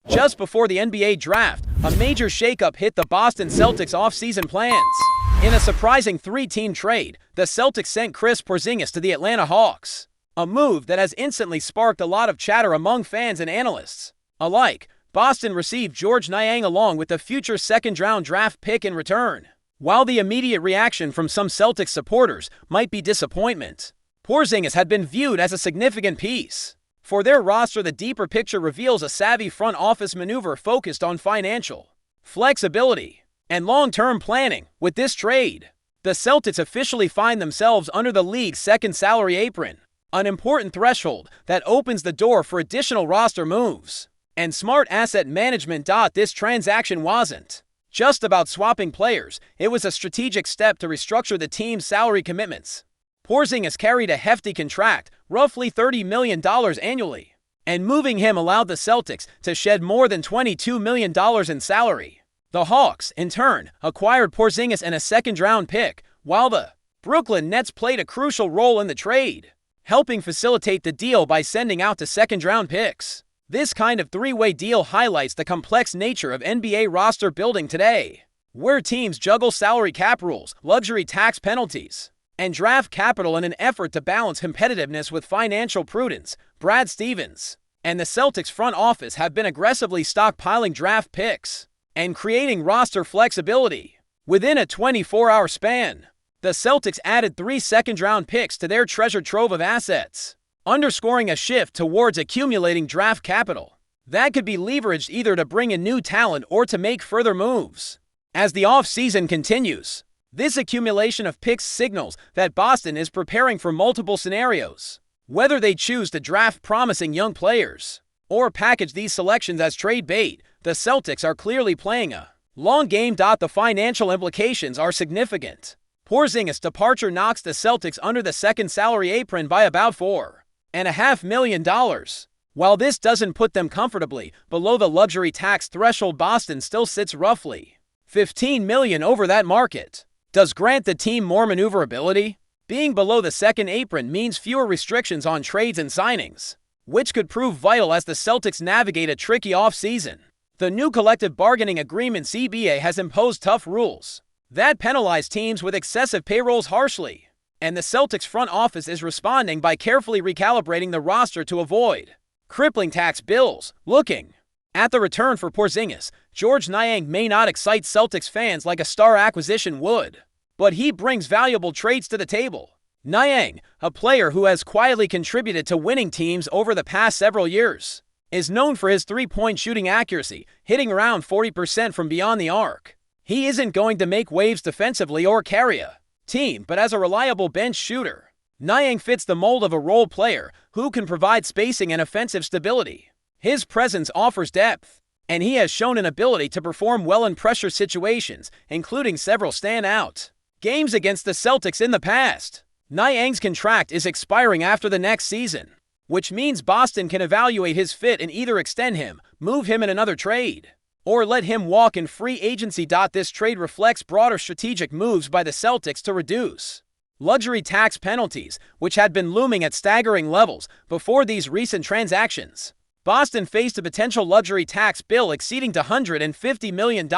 Just before the NBA draft, a major shakeup hit the Boston Celtics offseason plans. In a surprising three-team trade, the Celtics sent Kristaps Porzingis to the Atlanta Hawks, a move that has instantly sparked a lot of chatter among fans and analysts alike. Boston received Georges Niang along with the future second-round draft pick in return. While the immediate reaction from some Celtics supporters might be disappointment, Porzingis had been viewed as a significant piece. For their roster, the deeper picture reveals a savvy front office maneuver focused on financial flexibility and long-term planning. With this trade, the Celtics officially find themselves under the league's second salary apron, an important threshold that opens the door for additional roster moves and smart asset management. This transaction wasn't just about swapping players, it was a strategic step to restructure the team's salary commitments. Porzingis carried a hefty contract, roughly $30 million annually, and moving him allowed the Celtics to shed more than $22 million in salary. The Hawks, in turn, acquired Porzingis and a second-round pick, while the Brooklyn Nets played a crucial role in the trade, helping facilitate the deal by sending out the second-round picks. This kind of three-way deal highlights the complex nature of NBA roster building today, where teams juggle salary cap rules, luxury tax penalties, and draft capital in an effort to balance competitiveness with financial prudence. Brad Stevens and the Celtics front office have been aggressively stockpiling draft picks and creating roster flexibility. Within a 24-hour span, the Celtics added 3 second-round picks to their treasure trove of assets, underscoring a shift towards accumulating draft capital that could be leveraged either to bring in new talent or to make further moves. As the offseason continues, this accumulation of picks signals that Boston is preparing for multiple scenarios. Whether they choose to draft promising young players or package these selections as trade bait, the Celtics are clearly playing a long game. The financial implications are significant. Porzingis' departure knocks the Celtics under the second salary apron by about $4.5 million. While this doesn't put them comfortably below the luxury tax threshold, Boston still sits roughly $15 million over that market. Does grant the team more maneuverability? Being below the second apron means fewer restrictions on trades and signings, which could prove vital as the Celtics navigate a tricky offseason. The new collective bargaining agreement (CBA) has imposed tough rules that penalize teams with excessive payrolls harshly, and the Celtics front office is responding by carefully recalibrating the roster to avoid crippling tax bills. Looking at the return for Porzingis, Georges Niang may not excite Celtics fans like a star acquisition would, but he brings valuable traits to the table. Niang, a player who has quietly contributed to winning teams over the past several years, is known for his three-point shooting accuracy, hitting around 40% from beyond the arc. He isn't going to make waves defensively or carry a team, but as a reliable bench shooter, Niang fits the mold of a role player who can provide spacing and offensive stability. His presence offers depth, and he has shown an ability to perform well in pressure situations, including several standout games against the Celtics in the past. Niang's contract is expiring after the next season, which means Boston can evaluate his fit and either extend him, move him in another trade, or let him walk in free agency. This trade reflects broader strategic moves by the Celtics to reduce luxury tax penalties, which had been looming at staggering levels before these recent transactions. Boston faced a potential luxury tax bill exceeding $150 million.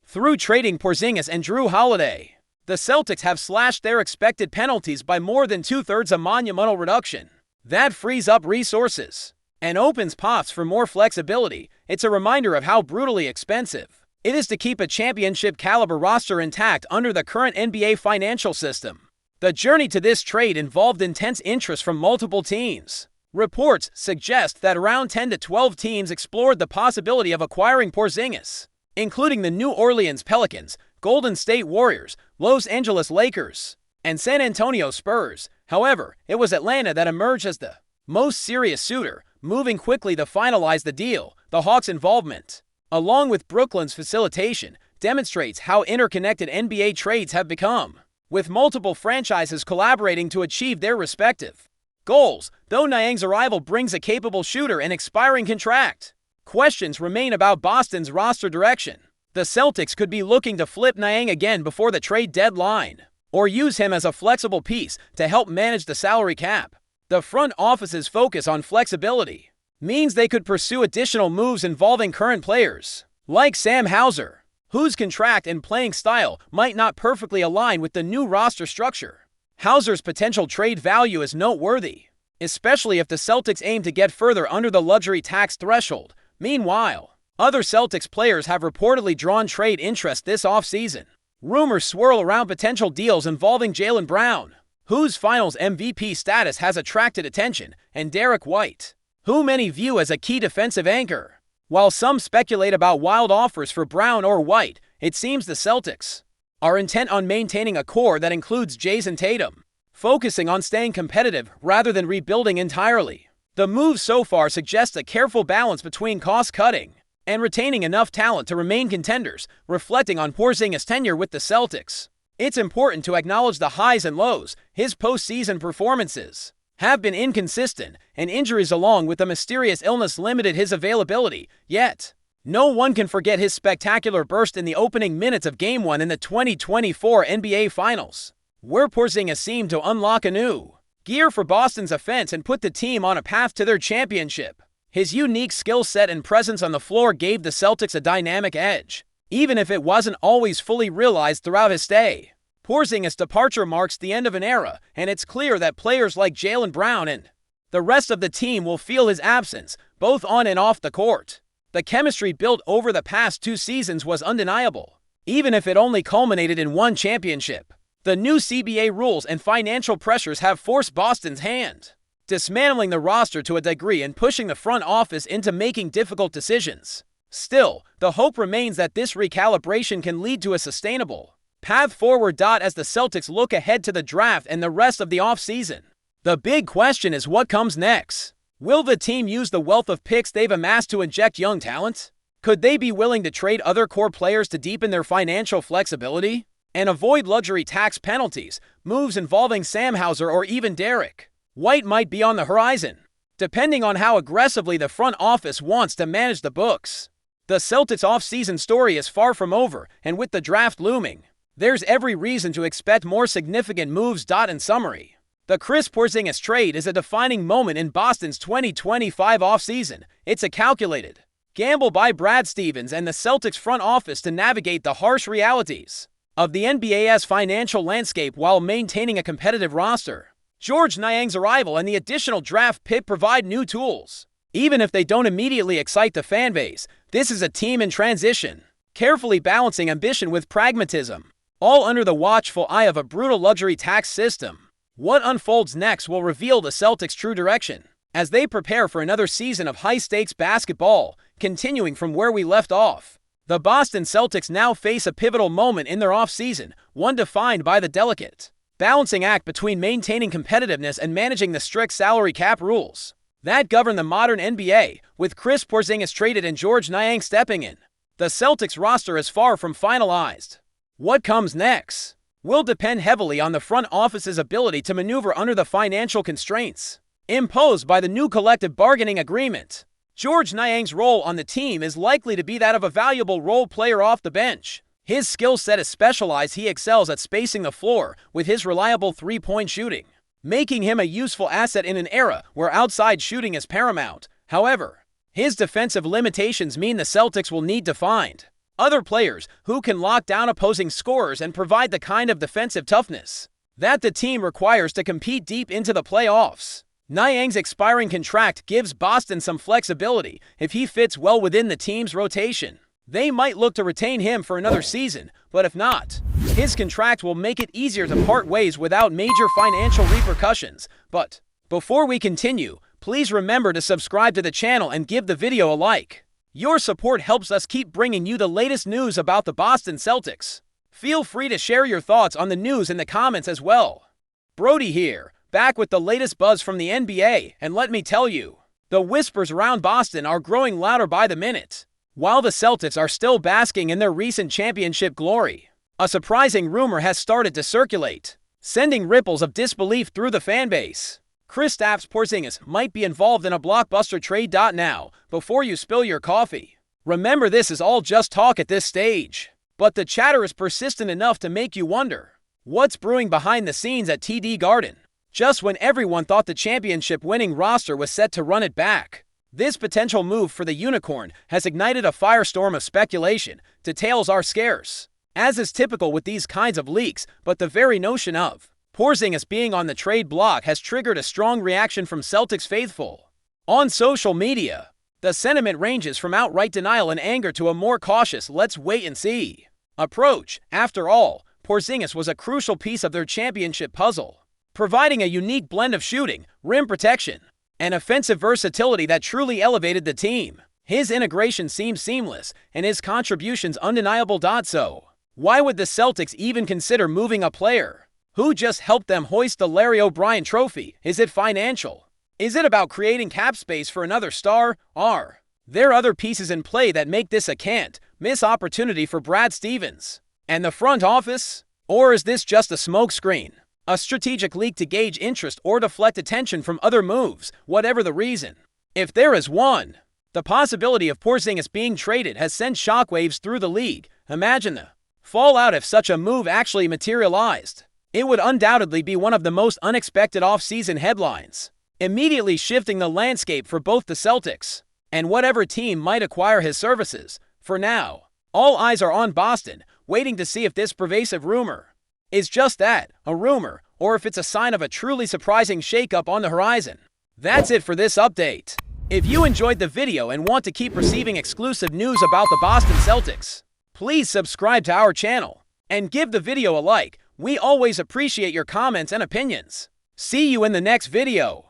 Through trading Porzingis and Drew Holiday, the Celtics have slashed their expected penalties by more than two-thirds, a monumental reduction that frees up resources and opens paths for more flexibility. It's a reminder of how brutally expensive it is to keep a championship-caliber roster intact under the current NBA financial system. The journey to this trade involved intense interest from multiple teams. Reports suggest that around 10 to 12 teams explored the possibility of acquiring Porzingis, including the New Orleans Pelicans, Golden State Warriors, Los Angeles Lakers, and San Antonio Spurs. However, it was Atlanta that emerged as the most serious suitor, moving quickly to finalize the deal. The Hawks' involvement, along with Brooklyn's facilitation, demonstrates how interconnected NBA trades have become, with multiple franchises collaborating to achieve their respective goals. Though Niang's arrival brings a capable shooter and expiring contract, questions remain about Boston's roster direction. The Celtics could be looking to flip Niang again before the trade deadline, or use him as a flexible piece to help manage the salary cap. The front office's focus on flexibility means they could pursue additional moves involving current players, like Sam Hauser, whose contract and playing style might not perfectly align with the new roster structure. Hauser's potential trade value is noteworthy, especially if the Celtics aim to get further under the luxury tax threshold. Meanwhile, other Celtics players have reportedly drawn trade interest this offseason. Rumors swirl around potential deals involving Jaylen Brown, whose Finals MVP status has attracted attention, and Derek White, who many view as a key defensive anchor. While some speculate about wild offers for Brown or White, it seems the Celtics are intent on maintaining a core that includes Jason Tatum, focusing on staying competitive rather than rebuilding entirely. The moves so far suggest a careful balance between cost-cutting and retaining enough talent to remain contenders, reflecting on Porzingis' tenure with the Celtics. It's important to acknowledge the highs and lows. His postseason performances have been inconsistent, and injuries along with a mysterious illness limited his availability. Yet, no one can forget his spectacular burst in the opening minutes of Game 1 in the 2024 NBA Finals, where Porzingis seemed to unlock a new gear for Boston's offense and put the team on a path to their championship. His unique skill set and presence on the floor gave the Celtics a dynamic edge, even if it wasn't always fully realized throughout his stay. Porzingis' departure marks the end of an era, and it's clear that players like Jaylen Brown and the rest of the team will feel his absence, both on and off the court. The chemistry built over the past 2 seasons was undeniable, even if it only culminated in one championship. The new CBA rules and financial pressures have forced Boston's hand, dismantling the roster to a degree and pushing the front office into making difficult decisions. Still, the hope remains that this recalibration can lead to a sustainable path forward. As the Celtics look ahead to the draft and the rest of the offseason, the big question is what comes next. Will the team use the wealth of picks they've amassed to inject young talent? Could they be willing to trade other core players to deepen their financial flexibility and avoid luxury tax penalties? Moves involving Sam Hauser or even Derek White might be on the horizon, depending on how aggressively the front office wants to manage the books. The Celtics' offseason story is far from over, and with the draft looming, there's every reason to expect more significant moves. In summary, the Kristaps Porzingis trade is a defining moment in Boston's 2025 offseason. It's a calculated gamble by Brad Stevens and the Celtics front office to navigate the harsh realities of the NBA's financial landscape while maintaining a competitive roster. George Niang's arrival and the additional draft pick provide new tools. Even if they don't immediately excite the fanbase, this is a team in transition, carefully balancing ambition with pragmatism, all under the watchful eye of a brutal luxury tax system. What unfolds next will reveal the Celtics' true direction, as they prepare for another season of high-stakes basketball. Continuing from where we left off, the Boston Celtics now face a pivotal moment in their offseason, one defined by the delicate balancing act between maintaining competitiveness and managing the strict salary cap rules that govern the modern NBA. With Kristaps Porzingis traded and George Niang stepping in, the Celtics roster is far from finalized. What comes next will depend heavily on the front office's ability to maneuver under the financial constraints imposed by the new collective bargaining agreement. George Niang's role on the team is likely to be that of a valuable role player off the bench. His skill set is specialized. He excels at spacing the floor with his reliable three-point shooting, making him a useful asset in an era where outside shooting is paramount. However, his defensive limitations mean the Celtics will need to find other players who can lock down opposing scorers and provide the kind of defensive toughness that the team requires to compete deep into the playoffs. Niang's expiring contract gives Boston some flexibility. If he fits well within the team's rotation, they might look to retain him for another season, but if not, his contract will make it easier to part ways without major financial repercussions. But before we continue, please remember to subscribe to the channel and give the video a like. Your support helps us keep bringing you the latest news about the Boston Celtics. Feel free to share your thoughts on the news in the comments as well. Brody here, back with the latest buzz from the NBA, and let me tell you, the whispers around Boston are growing louder by the minute. While the Celtics are still basking in their recent championship glory, a surprising rumor has started to circulate, sending ripples of disbelief through the fanbase. Kristaps Porzingis might be involved in a blockbuster trade. Now, before you spill your coffee, remember this is all just talk at this stage, but the chatter is persistent enough to make you wonder what's brewing behind the scenes at TD Garden. Just when everyone thought the championship-winning roster was set to run it back, This potential move for the Unicorn has ignited a firestorm of speculation. Details are scarce, as is typical with these kinds of leaks, but the very notion of Porzingis being on the trade block has triggered a strong reaction from Celtics faithful. On social media, the sentiment ranges from outright denial and anger to a more cautious "let's wait and see" approach. After all, Porzingis was a crucial piece of their championship puzzle, providing a unique blend of shooting, rim protection, and offensive versatility that truly elevated the team. His integration seems seamless, and his contributions undeniable. So, why would the Celtics even consider moving a player who just helped them hoist the Larry O'Brien Trophy? Is it financial? Is it about creating cap space for another star? Are there other pieces in play that make this a can't-miss opportunity for Brad Stevens and the front office? Or is this just a smokescreen, a strategic leak to gauge interest or deflect attention from other moves? Whatever the reason, if there is one, the possibility of Porzingis being traded has sent shockwaves through the league. Imagine the fallout if such a move actually materialized. It would undoubtedly be one of the most unexpected off-season headlines, immediately shifting the landscape for both the Celtics and whatever team might acquire his services. For now, all eyes are on Boston, waiting to see if this pervasive rumor is just that, a rumor, or if it's a sign of a truly surprising shakeup on the horizon. That's it for this update. If you enjoyed the video and want to keep receiving exclusive news about the Boston Celtics, please subscribe to our channel and give the video a like. We always appreciate your comments and opinions. See you in the next video.